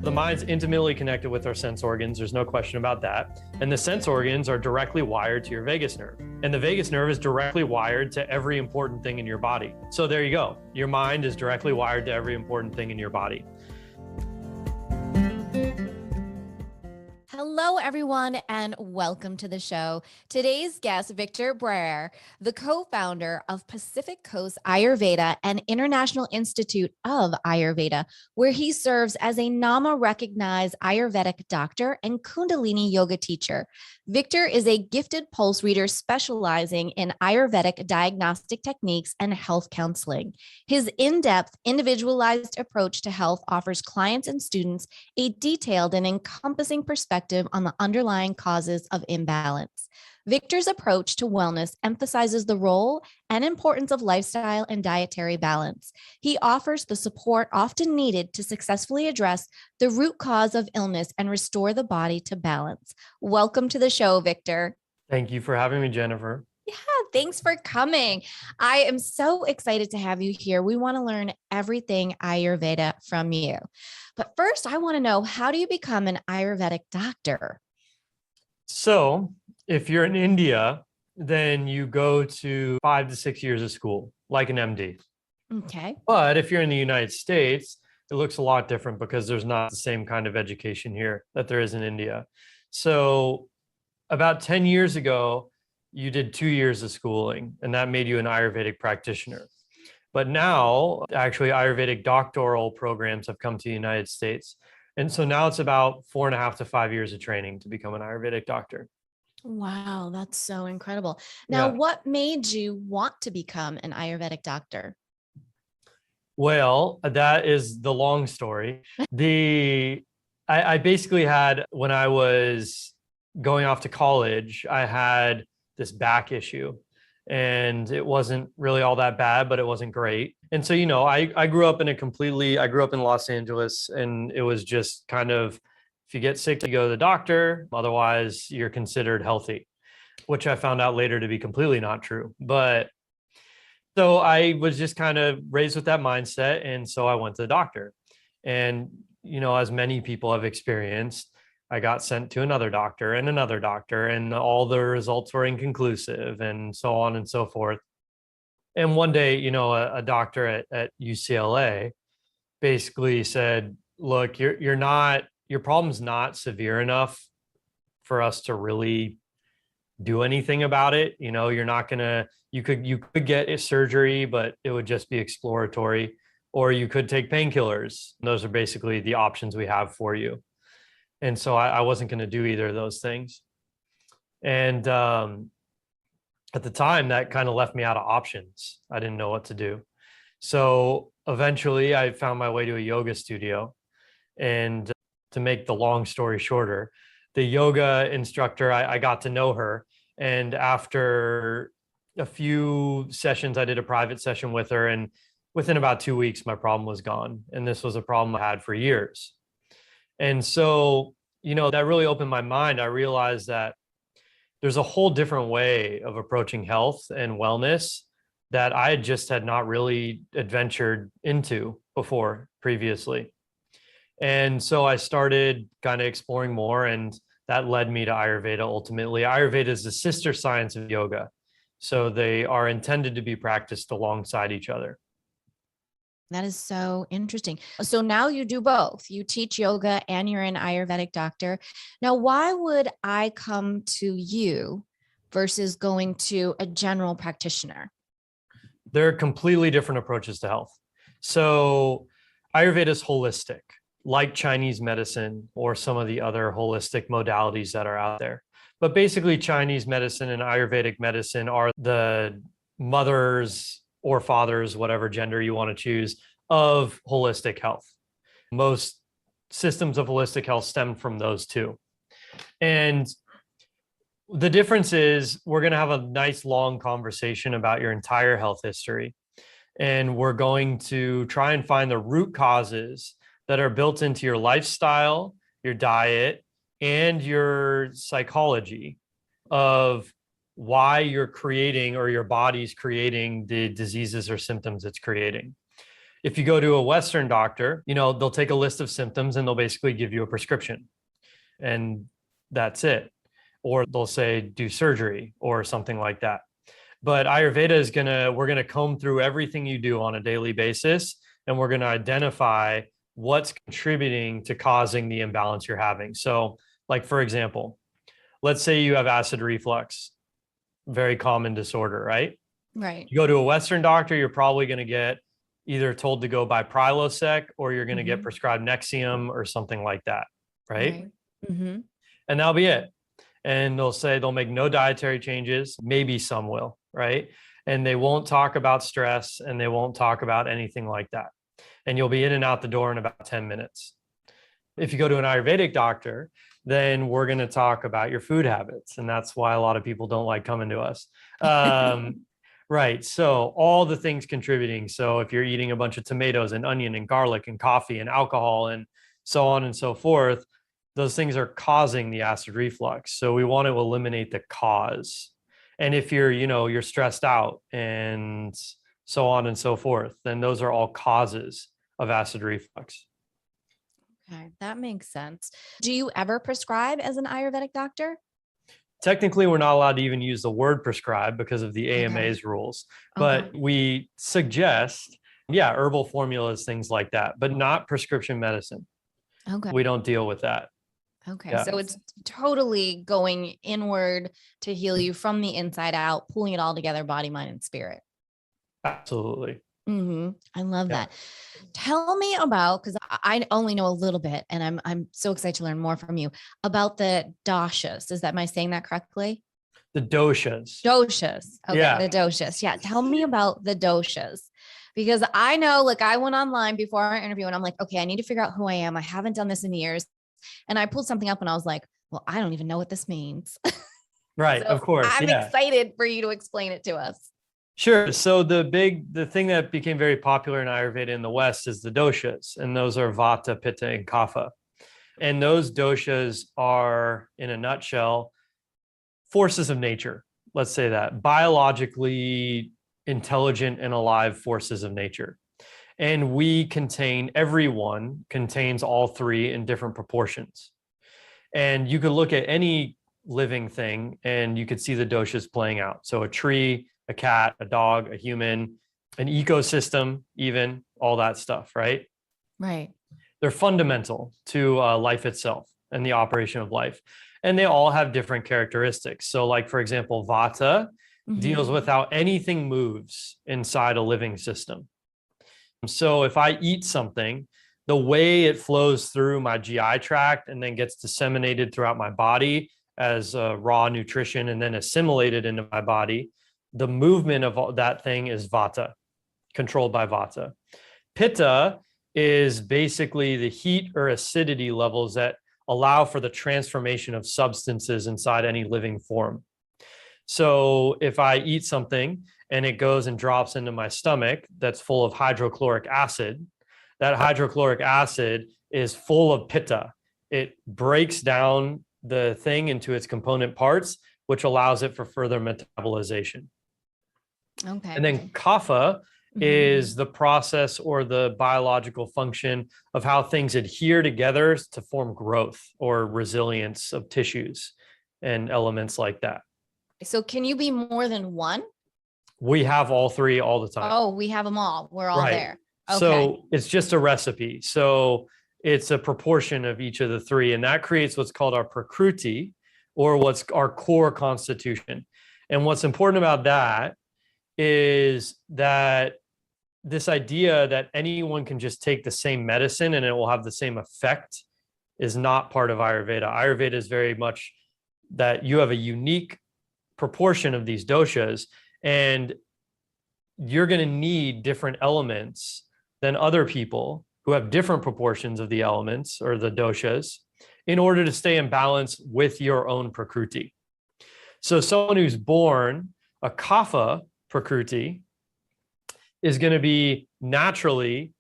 The mind's intimately connected with our sense organs. There's no question about that. And the sense organs are directly wired to your vagus nerve. And the vagus nerve is directly wired to every important thing in your body. So there you go. Your mind is directly wired to every important thing in your body. Hello, everyone, and welcome to the show. Today's guest, Victor Briere, the co-founder of Pacific Coast Ayurveda and International Institute of Ayurveda, where he serves as a NAMA-recognized Ayurvedic doctor and Kundalini yoga teacher. Victor is a gifted pulse reader specializing in Ayurvedic diagnostic techniques and health counseling. His in-depth, individualized approach to health offers clients and students a detailed and encompassing perspective on the underlying causes of imbalance. Victor's approach to wellness emphasizes the role and importance of lifestyle and dietary balance. He offers the support often needed to successfully address the root cause of illness and restore the body to balance. Welcome to the show, Victor. Thank you for having me, Jennifer. Yeah, thanks for coming. I am so excited to have you here. We want to learn everything Ayurveda from you. But first, I want to know, how do you become an Ayurvedic doctor? So if you're in India, then you go to 5 to 6 years of school, like an MD. Okay. But if you're in the United States, it looks a lot different because there's not the same kind of education here that there is in India. So about 10 years ago, you did 2 years of schooling, and that made you an Ayurvedic practitioner. But now, actually, Ayurvedic doctoral programs have come to the United States. And so now it's about 4.5 to 5 years of training to become an Ayurvedic doctor. Wow, that's so incredible. Now, what made you want to become an Ayurvedic doctor? Well, that is the long story. I basically had, when I was going off to college, I had this back issue, and it wasn't really all that bad, but it wasn't great. And so, I grew up in Los Angeles, and it was just kind of, if you get sick, you go to the doctor, otherwise you're considered healthy, which I found out later to be completely not true. But so I was just kind of raised with that mindset. And so I went to the doctor, and, as many people have experienced, I got sent to another doctor, and all the results were inconclusive, and so on and so forth. And one day, a doctor at UCLA basically said, look, your problem's not severe enough for us to really do anything about it. You're not gonna, you could get a surgery, but it would just be exploratory, or you could take painkillers. Those are basically the options we have for you. And so I wasn't going to do either of those things. And at the time, that kind of left me out of options. I didn't know what to do. So eventually I found my way to a yoga studio. And to make the long story shorter, the yoga instructor, I got to know her. And after a few sessions, I did a private session with her. And within about 2 weeks, my problem was gone. And this was a problem I had for years. And so, that really opened my mind. I realized that there's a whole different way of approaching health and wellness that I just had not really adventured into before previously. And so I started kind of exploring more, and that led me to Ayurveda ultimately. Ayurveda is the sister science of yoga. So they are intended to be practiced alongside each other. That is so interesting. So now you do both. You teach yoga and you're an Ayurvedic doctor. Now, why would I come to you versus going to a general practitioner? They're completely different approaches to health. So Ayurveda is holistic, like Chinese medicine or some of the other holistic modalities that are out there. But basically, Chinese medicine and Ayurvedic medicine are the mothers or fathers, whatever gender you want to choose, of holistic health. Most systems of holistic health stem from those two. And the difference is we're going to have a nice long conversation about your entire health history. And we're going to try and find the root causes that are built into your lifestyle, your diet, and your psychology of why you're creating, or your body's creating, the diseases or symptoms it's creating. If you go to a Western doctor, they'll take a list of symptoms and they'll basically give you a prescription and that's it. Or they'll say, do surgery or something like that. But Ayurveda we're going to comb through everything you do on a daily basis. And we're going to identify what's contributing to causing the imbalance you're having. So like, for example, let's say you have acid reflux, very common disorder, right? Right. You go to a Western doctor, you're probably going to get either told to go buy Prilosec or you're going to get prescribed Nexium or something like that, right? Mm-hmm. And that'll be it. And they'll say they'll make no dietary changes. Maybe some will, right? And they won't talk about stress and they won't talk about anything like that. And you'll be in and out the door in about 10 minutes. If you go to an Ayurvedic doctor, then we're going to talk about your food habits. And that's why a lot of people don't like coming to us. Right. So all the things contributing. So if you're eating a bunch of tomatoes and onion and garlic and coffee and alcohol and so on and so forth, those things are causing the acid reflux. So we want to eliminate the cause. And if you're stressed out and so on and so forth, then those are all causes of acid reflux. Okay, that makes sense. Do you ever prescribe as an Ayurvedic doctor? Technically, we're not allowed to even use the word prescribe because of the AMA's rules, but we suggest, herbal formulas, things like that, but not prescription medicine. Okay. We don't deal with that. Okay. Yeah. So it's totally going inward to heal you from the inside out, pulling it all together, body, mind, and spirit. Absolutely. I love that. Tell me about, because I only know a little bit and I'm so excited to learn more from you about the doshas. Am I saying that correctly? The doshas. Doshas. Okay. Yeah. The doshas. Yeah. Tell me about the doshas, because I know, like, I went online before our interview and I'm like, okay, I need to figure out who I am. I haven't done this in years. And I pulled something up and I was like, well, I don't even know what this means. Right. So of course. I'm excited for you to explain it to us. Sure. So the thing that became very popular in Ayurveda in the West is the doshas, and those are Vata, Pitta, and Kapha. And those doshas are, in a nutshell, forces of nature. Let's say that, biologically intelligent and alive forces of nature. And everyone contains all three in different proportions. And you could look at any living thing and you could see the doshas playing out. So a tree, a cat, a dog, a human, an ecosystem, even all that stuff, right? Right. They're fundamental to life itself and the operation of life. And they all have different characteristics. So like, for example, Vata deals with how anything moves inside a living system. So if I eat something, the way it flows through my GI tract and then gets disseminated throughout my body as raw nutrition and then assimilated into my body, the movement of that thing is Vata, controlled by Vata. Pitta is basically the heat or acidity levels that allow for the transformation of substances inside any living form. So if I eat something and it goes and drops into my stomach that's full of hydrochloric acid, that hydrochloric acid is full of Pitta. It breaks down the thing into its component parts, which allows it for further metabolization. Okay. And then Kapha is the process or the biological function of how things adhere together to form growth or resilience of tissues and elements like that. So can you be more than one? We have all three all the time. Oh, we have them all. We're all there. Okay. So it's just a recipe. So it's a proportion of each of the three. And that creates what's called our prakruti, or what's our core constitution. And what's important about that is that this idea that anyone can just take the same medicine and it will have the same effect is not part of Ayurveda. Ayurveda is very much that you have a unique proportion of these doshas, and you're going to need different elements than other people who have different proportions of the elements or the doshas in order to stay in balance with your own prakruti. So someone who's born a Kapha prakruti is going to be naturally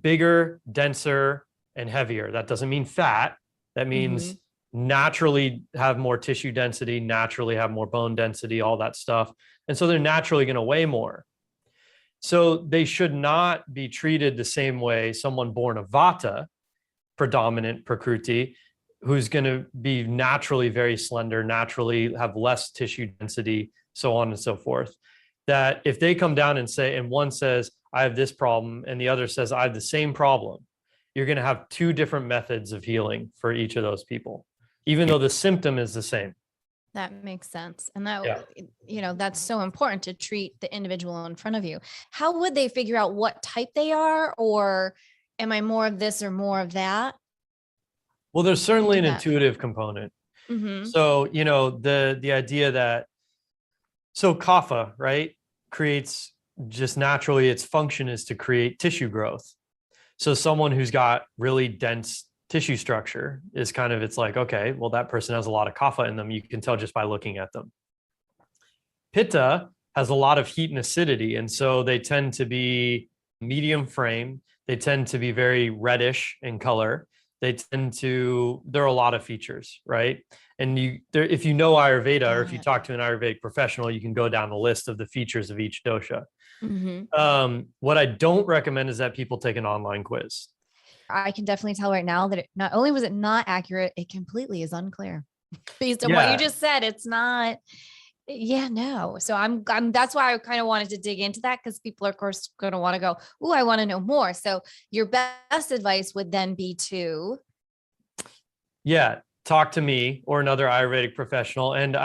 bigger, denser, and heavier. That doesn't mean fat. That means naturally have more tissue density, naturally have more bone density, all that stuff. And so they're naturally going to weigh more. So they should not be treated the same way someone born of Vata, predominant Prakriti, who's going to be naturally very slender, naturally have less tissue density, so on and so forth. That if they come down and say, and one says, I have this problem, and the other says, I have the same problem, you're going to have two different methods of healing for each of those people, even though the symptom is the same. That makes sense. And that, Yeah. that's so important to treat the individual in front of you. How would they figure out what type they are? Or am I more of this or more of that? Well, there's certainly an that. intuitive component. Mm-hmm. So, the idea that, so Kapha, right, creates just naturally, its function is to create tissue growth. So someone who's got really dense tissue structure is kind of, it's like, okay, well, that person has a lot of Kapha in them. You can tell just by looking at them. Pitta has a lot of heat and acidity. And so they tend to be medium frame. They tend to be very reddish in color. There are a lot of features, right? And if you know Ayurveda, or if you talk to an Ayurvedic professional, you can go down the list of the features of each dosha. Mm-hmm. What I don't recommend is that people take an online quiz. I can definitely tell right now that not only was it not accurate, it completely is unclear. Based on what you just said, it's not. Yeah, no. So I'm that's why I kind of wanted to dig into that, because people are, of course, going to want to go, oh, I want to know more. So your best advice would then be to talk to me or another Ayurvedic professional. And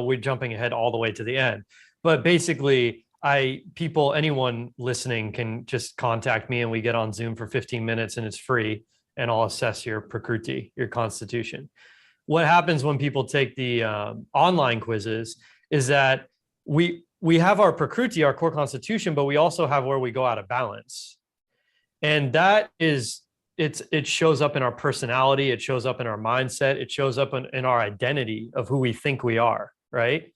we're jumping ahead all the way to the end, but basically anyone listening can just contact me, and we get on Zoom for 15 minutes and it's free, and I'll assess your Prakriti, your constitution. What happens when people take the online quizzes is that we have our Prakriti, our core constitution, but we also have where we go out of balance. And that is, it shows up in our personality. It shows up in our mindset. It shows up in our identity of who we think we are, right?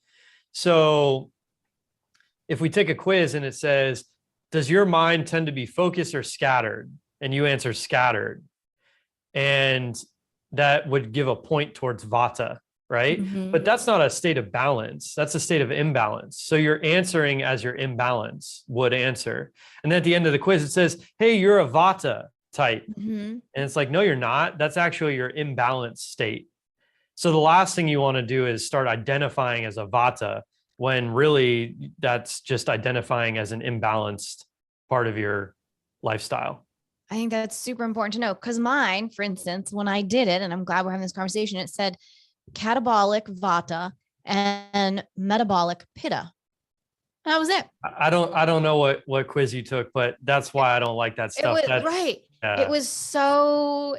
So if we take a quiz and it says, does your mind tend to be focused or scattered? And you answer scattered. And that would give a point towards Vata, right? Mm-hmm. But that's not a state of balance. That's a state of imbalance. So you're answering as your imbalance would answer. And then at the end of the quiz, it says, hey, you're a Vata type. Mm-hmm. And it's like, no, you're not. That's actually your imbalanced state. So the last thing you want to do is start identifying as a Vata, when really that's just identifying as an imbalanced part of your lifestyle. I think that's super important to know, because mine, for instance, when I did it, and I'm glad we're having this conversation, it said catabolic Vata and metabolic Pitta. That was it. I don't know what quiz you took, but that's why I don't like that stuff. Right. It was so,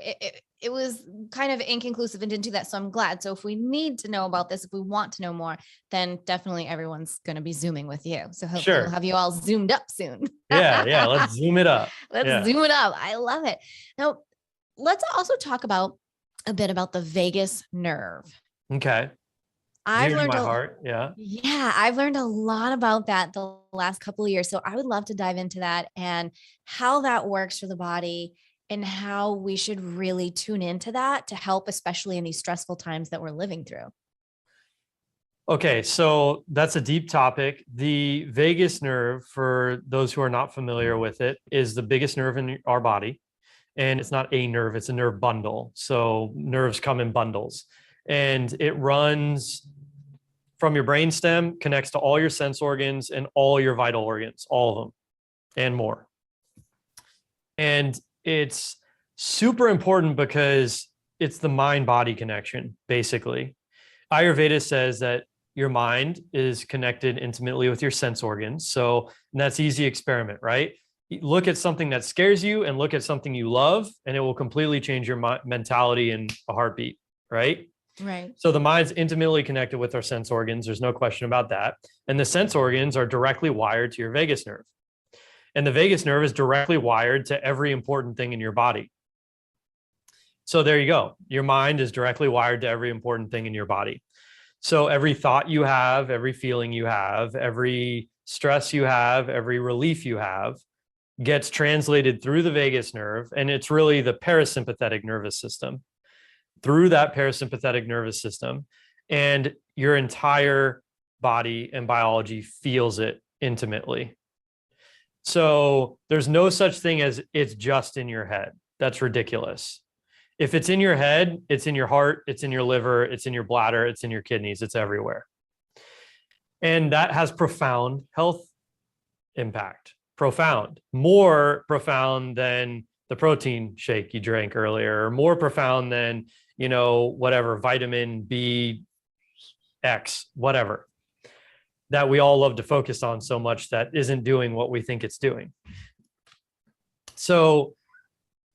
it was kind of inconclusive and didn't do that. So I'm glad. So if we need to know about this, if we want to know more, then definitely everyone's going to be Zooming with you. So hopefully we'll have you all zoomed up soon. Yeah. Let's zoom it up. Let's zoom it up. I love it. Now, let's also talk about a bit about the vagus nerve. Okay. I've learned I've learned a lot about that the last couple of years. So I would love to dive into that and how that works for the body, and how we should really tune into that to help, especially in these stressful times that we're living through. Okay, so that's a deep topic. The vagus nerve, for those who are not familiar with it, is the biggest nerve in our body. And it's not a nerve, it's a nerve bundle. So nerves come in bundles, and it runs from your brainstem, connects to all your sense organs and all your vital organs, all of them and more. And it's super important because it's the mind-body connection, basically. Ayurveda says that your mind is connected intimately with your sense organs. So, and that's easy experiment, right? Look at something that scares you and look at something you love, and it will completely change your mentality in a heartbeat, right? Right. So the mind's intimately connected with our sense organs. There's no question about that. And the sense organs are directly wired to your vagus nerve. And the vagus nerve is directly wired to every important thing in your body. So there you go. Your mind is directly wired to every important thing in your body. So every thought you have, every feeling you have, every stress you have, every relief you have gets translated through the vagus nerve. And it's really the parasympathetic nervous system. Through that parasympathetic nervous system, and your entire body and biology feels it intimately. So there's no such thing as it's just in your head. That's ridiculous. If it's in your head, it's in your heart, it's in your liver, it's in your bladder, it's in your kidneys, it's everywhere. And that has profound health impact. Profound, more profound than the protein shake you drank earlier, or more profound than, whatever, vitamin B, X, whatever, that we all love to focus on so much that isn't doing what we think it's doing. So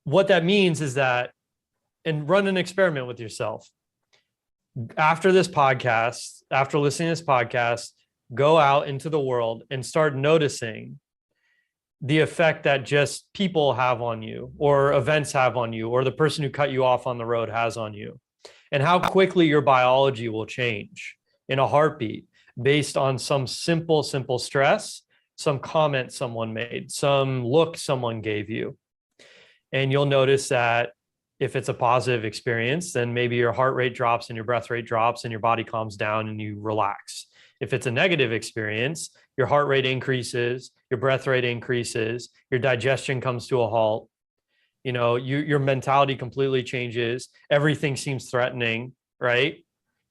what that means is that, and run an experiment with yourself. After this podcast, after listening to this podcast, go out into the world and start noticing the effect that just people have on you, or events have on you, or the person who cut you off on the road has on you, and how quickly your biology will change in a heartbeat based on some simple stress, some comment someone made, some look someone gave you. And you'll notice that if it's a positive experience, then maybe your heart rate drops and your breath rate drops and your body calms down and you relax. If it's a negative experience, your heart rate increases, your breath rate increases, your digestion comes to a halt. Your mentality completely changes. Everything seems threatening, right?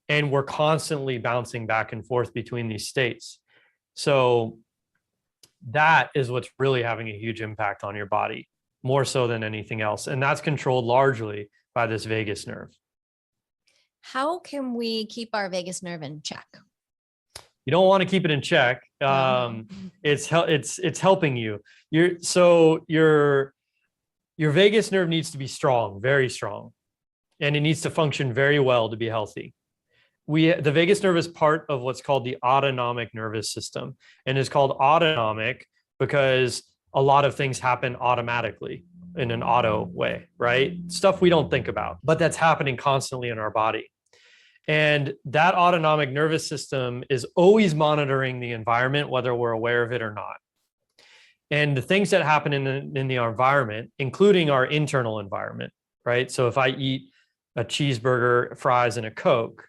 And we're constantly bouncing back and forth between these states. So that is what's really having a huge impact on your body, more so than anything else. And that's controlled largely by this vagus nerve. How can we keep our vagus nerve in check? You don't want to keep it in check. It's helping you. Your vagus nerve needs to be strong, very strong, and it needs to function very well to be healthy. The vagus nerve is part of what's called the autonomic nervous system, and is called autonomic because a lot of things happen automatically in an auto way, right? Stuff we don't think about, but that's happening constantly in our body. And that autonomic nervous system is always monitoring the environment, whether we're aware of it or not. And the things that happen in the environment, including our internal environment, right? So if I eat a cheeseburger, fries, and a Coke,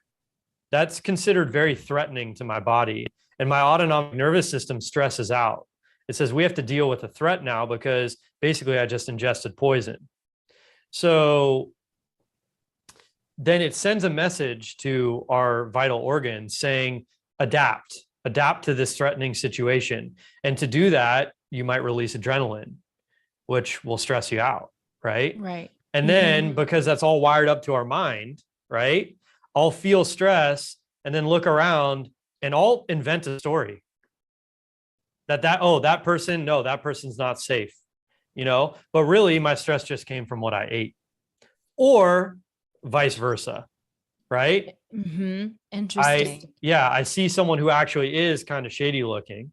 that's considered very threatening to my body. And my autonomic nervous system stresses out. It says, we have to deal with a threat now because basically I just ingested poison. So then it sends a message to our vital organs saying, adapt to this threatening situation. And to do that, you might release adrenaline, which will stress you out, right? Right. And then because that's all wired up to our mind, right? I'll feel stress and then look around and I'll invent a story that person's not safe, but really my stress just came from what I ate, or vice versa, right? Interesting. I see someone who actually is kind of shady looking,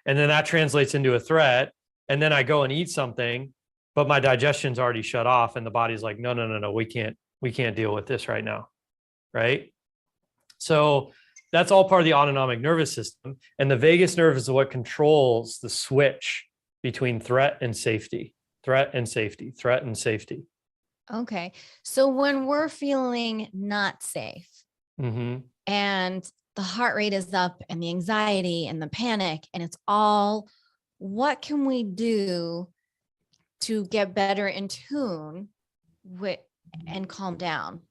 and then that translates into a threat, and then I go and eat something, but my digestion's already shut off and the body's like, no, we can't deal with this right now, right? So that's all part of the autonomic nervous system, and the vagus nerve is what controls the switch between threat and safety. Okay. So when we're feeling not safe and the heart rate is up and the anxiety and the panic and it's all, what can we do to get better in tune with and calm down?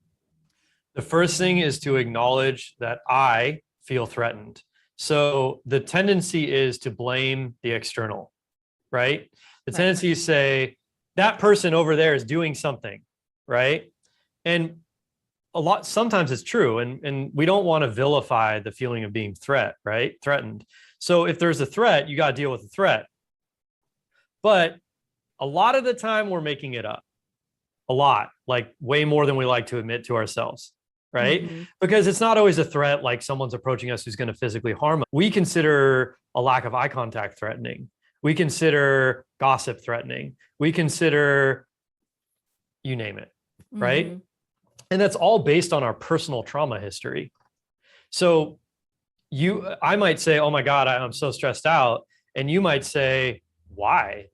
The first thing is to acknowledge that I feel threatened. So the tendency is to blame the external, right? The tendency is to say, that person over there is doing something, right? And sometimes it's true. And we don't want to vilify the feeling of being threatened. So if there's a threat, you got to deal with the threat. But a lot of the time we're making it up. A lot, like way more than we like to admit to ourselves, right? Because it's not always a threat like someone's approaching us who's going to physically harm us. We consider a lack of eye contact threatening. We consider gossip threatening. We consider, you name it, right? And that's all based on our personal trauma history. So I might say, oh my God, I'm so stressed out. And you might say, why?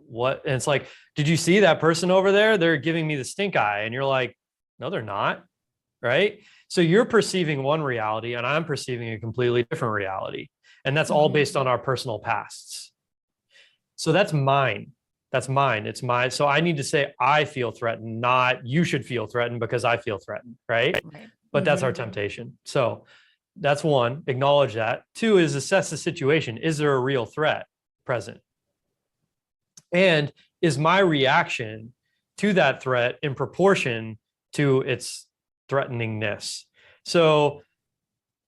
What? And it's like, did you see that person over there? They're giving me the stink eye. And you're like, no, they're not. Right. So you're perceiving one reality and I'm perceiving a completely different reality. And that's all based on our personal pasts. So that's mine. That's mine. It's mine. So I need to say, I feel threatened, not you should feel threatened because I feel threatened. Right. Right. But that's our temptation. So that's one, acknowledge that. Two is assess the situation. Is there a real threat present? And is my reaction to that threat in proportion to its threateningness? So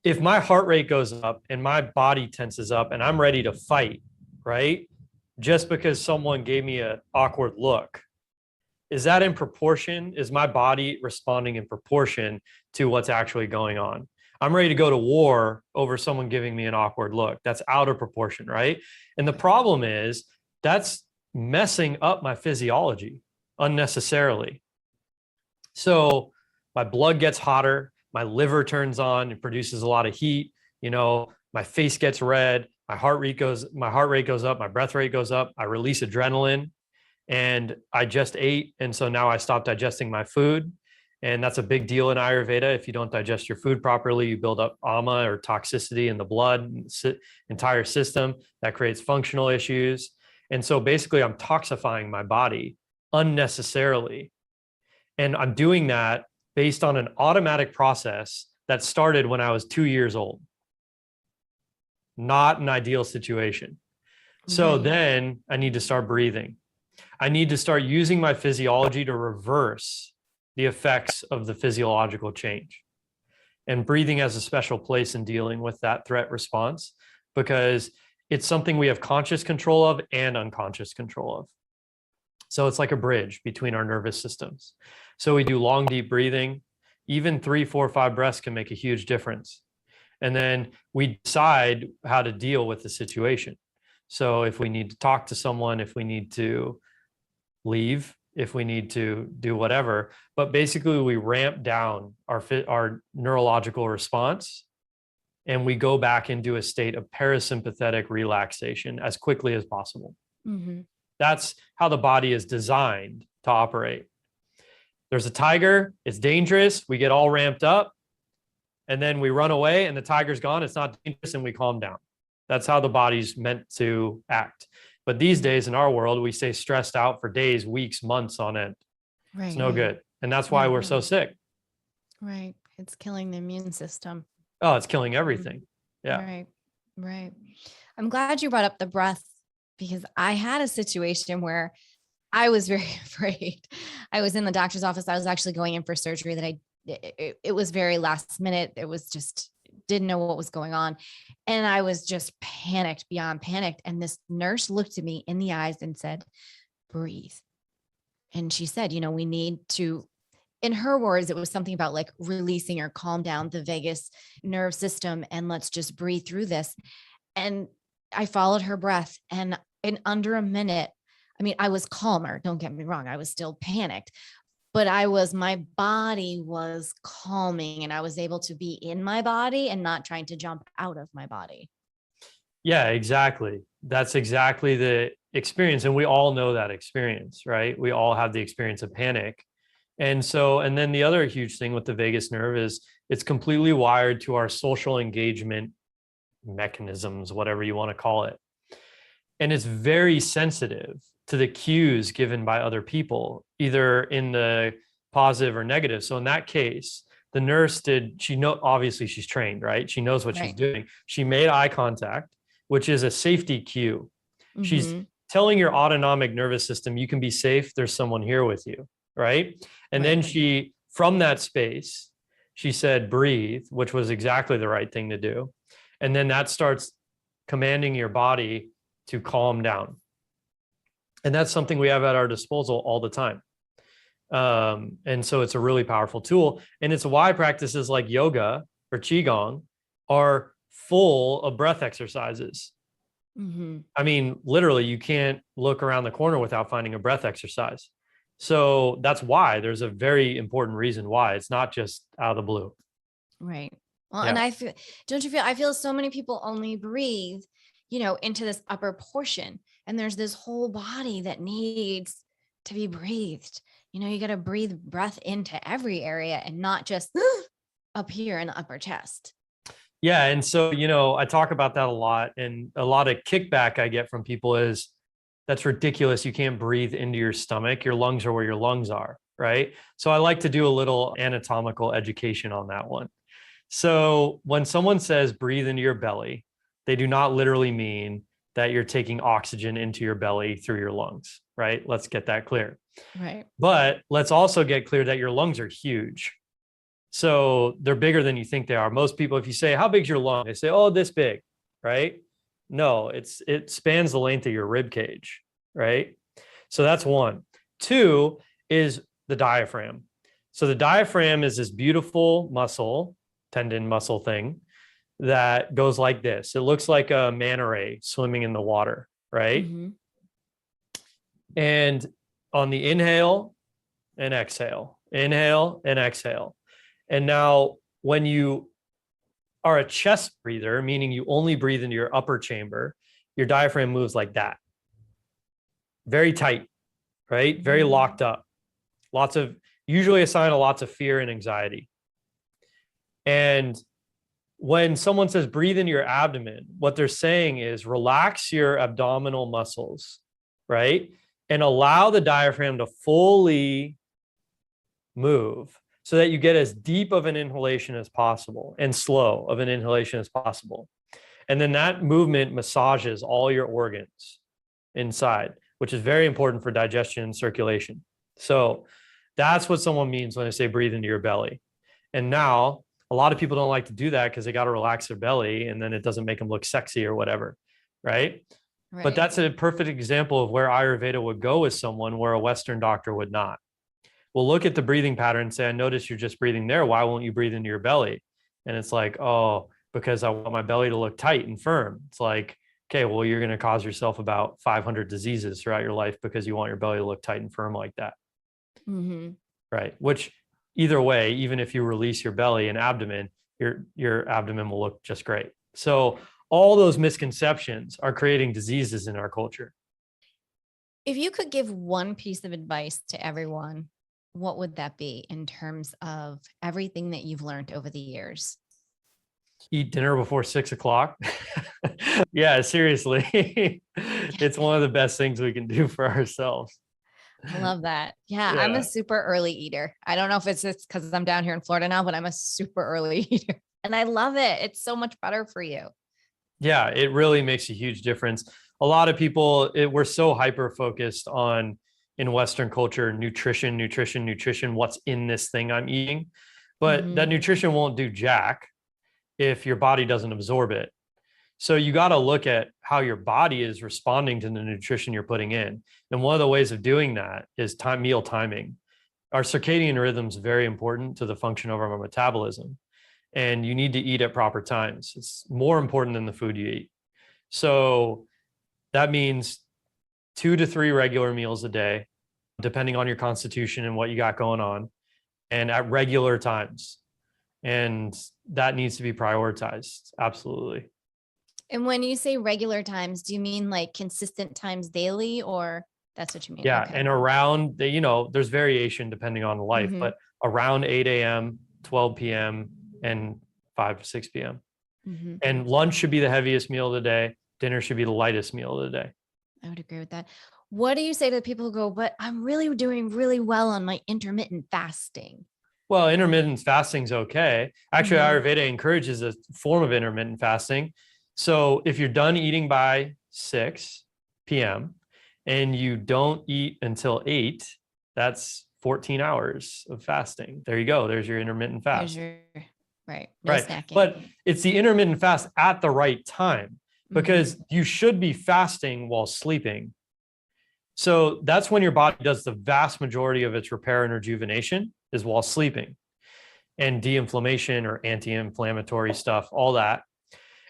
if my heart rate goes up and my body tenses up and I'm ready to fight, right? Just because someone gave me an awkward look, is that in proportion? Is my body responding in proportion to what's actually going on? I'm ready to go to war over someone giving me an awkward look. That's out of proportion, right? And the problem is that's messing up my physiology unnecessarily. So my blood gets hotter, my liver turns on, it produces a lot of heat, my face gets red, my heart rate goes up, my breath rate goes up, I release adrenaline, and I just ate. And so now I stop digesting my food. And that's a big deal in Ayurveda. If you don't digest your food properly, you build up ama or toxicity in the blood, entire system. That creates functional issues. And so basically I'm toxifying my body unnecessarily. And I'm doing that based on an automatic process that started when I was 2 years old. Not an ideal situation. So then I need to start breathing. I need to start using my physiology to reverse the effects of the physiological change. And breathing has a special place in dealing with that threat response because it's something we have conscious control of and unconscious control of. So it's like a bridge between our nervous systems. So we do long, deep breathing. Even 3, 4, 5 breaths can make a huge difference. And then we decide how to deal with the situation. So if we need to talk to someone, if we need to leave, if we need to do whatever, but basically we ramp down our neurological response and we go back into a state of parasympathetic relaxation as quickly as possible. That's how the body is designed to operate. There's a tiger, it's dangerous, we get all ramped up, and then we run away and the tiger's gone, it's not dangerous, and we calm down. That's how the body's meant to act. But these days in our world, we stay stressed out for days, weeks, months on end. Right. It's no good. And that's why we're so sick. Right. It's killing the immune system. Oh, it's killing everything. Yeah. Right. Right. I'm glad you brought up the breath because I had a situation where I was very afraid. I was in the doctor's office. I was actually going in for surgery that it was very last minute. It was just, didn't know what was going on. And I was just panicked beyond panicked. And this nurse looked at me in the eyes and said, breathe. And she said, we need to, in her words, it was something about like releasing or calm down the vagus nerve system. And let's just breathe through this. And I followed her breath. And in under a minute, I was calmer. Don't get me wrong. I was still panicked, but my body was calming and I was able to be in my body and not trying to jump out of my body. Yeah, exactly. That's exactly the experience. And we all know that experience, right? We all have the experience of panic. And then the other huge thing with the vagus nerve is it's completely wired to our social engagement mechanisms, whatever you want to call it. And it's very sensitive to the cues given by other people, either in the positive or negative. So in that case, the nurse obviously she's trained, right? She knows what she's doing. She made eye contact, which is a safety cue. She's telling your autonomic nervous system, you can be safe. There's someone here with you, right? And then from that space, she said, breathe, which was exactly the right thing to do. And then that starts commanding your body to calm down. And that's something we have at our disposal all the time. And so it's a really powerful tool. And it's why practices like yoga or qigong are full of breath exercises. Literally, you can't look around the corner without finding a breath exercise. So that's why there's a very important reason why it's not just out of the blue. Right. Well, and I feel so many people only breathe, into this upper portion. And there's this whole body that needs to be breathed. You got to breathe breath into every area and not just up here in the upper chest. Yeah. And so, I talk about that a lot, and a lot of kickback I get from people is, that's ridiculous. You can't breathe into your stomach. Your lungs are where your lungs are, right? So I like to do a little anatomical education on that one. So when someone says breathe into your belly, they do not literally mean that you're taking oxygen into your belly through your lungs, right? Let's get that clear. Right. But let's also get clear that your lungs are huge. So they're bigger than you think they are. Most people, if you say, how big's your lung? They say, oh, this big, right? No, it spans the length of your rib cage, right? So that's one. Two is the diaphragm. So the diaphragm is this beautiful muscle, tendon muscle thing that goes like this. It looks like a manta ray swimming in the water, right? Mm-hmm. And on the inhale and exhale, inhale and exhale. And now when you are a chest breather, meaning you only breathe into your upper chamber, your diaphragm moves like that. Very tight, right? Very locked up. Usually a sign of lots of fear and anxiety. And when someone says breathe into your abdomen, what they're saying is relax your abdominal muscles, right? And allow the diaphragm to fully move so that you get as deep of an inhalation as possible and slow of an inhalation as possible. And then that movement massages all your organs inside, which is very important for digestion and circulation. So that's what someone means when they say breathe into your belly. And now a lot of people don't like to do that because they got to relax their belly and then it doesn't make them look sexy or whatever, right? But that's a perfect example of where Ayurveda would go with someone where a Western doctor would not. We'll look at the breathing pattern and say, I notice you're just breathing there. Why won't you breathe into your belly? And it's like, oh, because I want my belly to look tight and firm. It's like, okay, well, you're going to cause yourself about 500 diseases throughout your life because you want your belly to look tight and firm like that. Mm-hmm. Right. Which either way, even if you release your belly and abdomen, your abdomen will look just great. So all those misconceptions are creating diseases in our culture. If you could give one piece of advice to everyone, what would that be in terms of everything that you've learned over the years? Eat dinner before 6 o'clock. Yeah, seriously. It's one of the best things we can do for ourselves. I love that. Yeah, I'm a super early eater. I don't know if it's just because I'm down here in Florida now, but I'm a super early eater and I love it. It's so much better for you. Yeah, it really makes a huge difference. A lot of people, we're so hyper focused on in Western culture, nutrition, what's in this thing I'm eating. But that nutrition won't do jack if your body doesn't absorb it. So you got to look at how your body is responding to the nutrition you're putting in. And one of the ways of doing that is meal timing. Our circadian rhythm is very important to the function of our metabolism. And you need to eat at proper times. It's more important than the food you eat. So that means 2 to 3 regular meals a day, depending on your constitution and what you got going on, and at regular times. And that needs to be prioritized. Absolutely. And when you say regular times, do you mean like consistent times daily, or that's what you mean? Yeah. Okay. And around there's variation depending on life, but around 8 a.m., 12 p.m., and 5 to 6 p.m. And lunch should be the heaviest meal of the day. Dinner should be the lightest meal of the day. I would agree with that. What do you say to the people who go, but I'm really doing really well on my intermittent fasting? Well, intermittent fasting is okay. Actually, Ayurveda encourages a form of intermittent fasting. So if you're done eating by 6 p.m. and you don't eat until 8, that's 14 hours of fasting. There you go. There's your intermittent fast. Right. No snacking. But it's the intermittent fast at the right time because you should be fasting while sleeping. So that's when your body does the vast majority of its repair and rejuvenation is while sleeping, and de-inflammation or anti-inflammatory stuff, all that.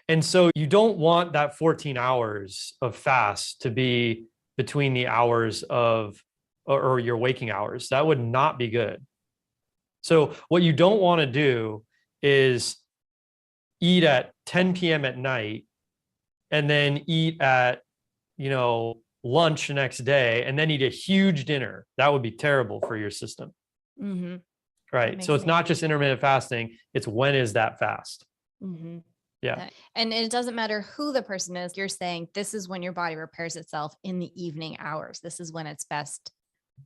And so you don't want that 14 hours of fast to be between the hours of, or your waking hours. That would not be good. So what you don't want to do is eat at 10 p.m. at night and then eat at, lunch the next day and then eat a huge dinner. That would be terrible for your system. Right. So it's not just intermittent fasting. It's when is that fast? Yeah. And it doesn't matter who the person is. You're saying this is when your body repairs itself in the evening hours. This is when it's best.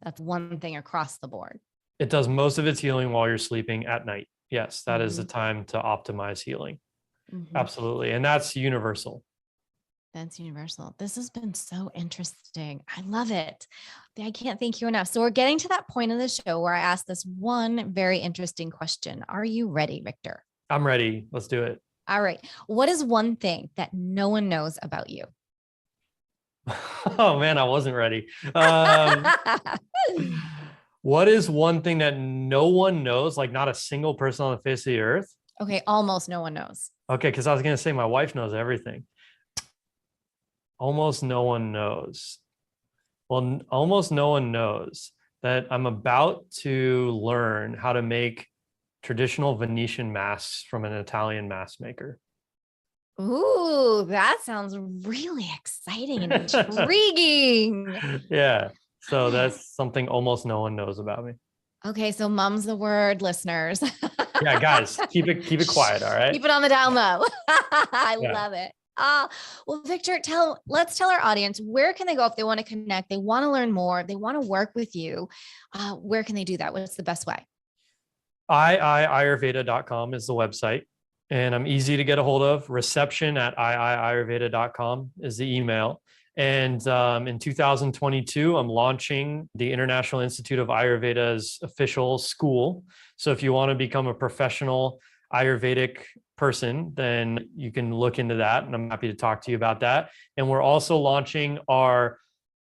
That's one thing across the board. It does most of its healing while you're sleeping at night. Yes, that is the Mm-hmm. time to optimize healing. Mhm. Absolutely. And that's universal. That's universal. This has been so interesting. I love it. I can't thank you enough. So we're getting to that point of the show where I ask this one very interesting question. Are you ready, Victor? I'm ready. Let's do it. All right. What is one thing that no one knows about you? Oh man, I wasn't ready. What is one thing that no one knows, like not a single person on the face of the earth? Okay. Almost no one knows. Okay, because I was going to say my wife knows everything. Almost no one knows. Well, almost no one knows that I'm about to learn how to make traditional Venetian masks from an Italian mask maker. Ooh, that sounds really exciting and intriguing. Yeah. So that's something almost no one knows about me. Okay, so mum's the word, listeners. Yeah, guys, keep it quiet, all right? Keep it on the down low. I Yeah. love it. Well, Victor, let's tell our audience, where can they go if they want to connect, they want to learn more, they want to work with you. Where can they do that? What's the best way? Ayurveda.com is the website, and I'm easy to get a hold of. reception@ayurveda.com is the email. And in 2022, I'm launching the International Institute of Ayurveda's official school. So if you want to become a professional Ayurvedic person, then you can look into that. And I'm happy to talk to you about that. And we're also launching our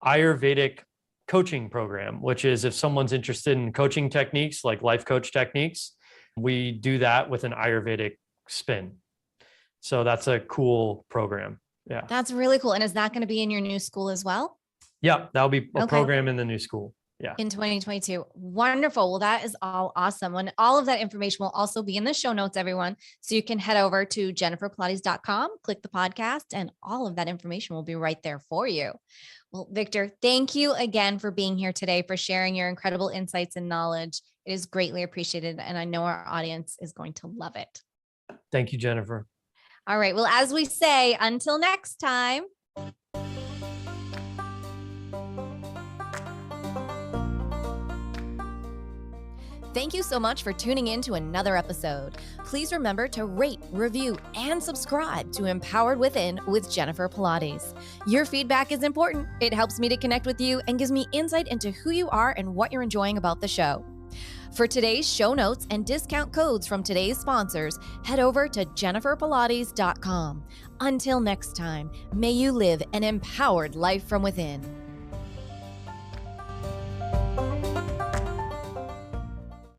Ayurvedic Coaching Program, which is if someone's interested in coaching techniques, like life coach techniques, we do that with an Ayurvedic spin. So that's a cool program. Yeah. That's really cool. And is that going to be in your new school as well? Yeah, that'll be a Okay. program in the new school. Yeah. In 2022. Wonderful. Well, that is all awesome. And all of that information will also be in the show notes, everyone. So you can head over to jenniferpilates.com, click the podcast, and all of that information will be right there for you. Well, Victor, thank you again for being here today, for sharing your incredible insights and knowledge. It is greatly appreciated. And I know our audience is going to love it. Thank you, Jennifer. All right. Well, as we say, until next time. Thank you so much for tuning in to another episode. Please remember to rate, review, and subscribe to Empowered Within with Jennifer Pilates. Your feedback is important. It helps me to connect with you and gives me insight into who you are and what you're enjoying about the show. For today's show notes and discount codes from today's sponsors, head over to jenniferpilates.com. Until next time, may you live an empowered life from within.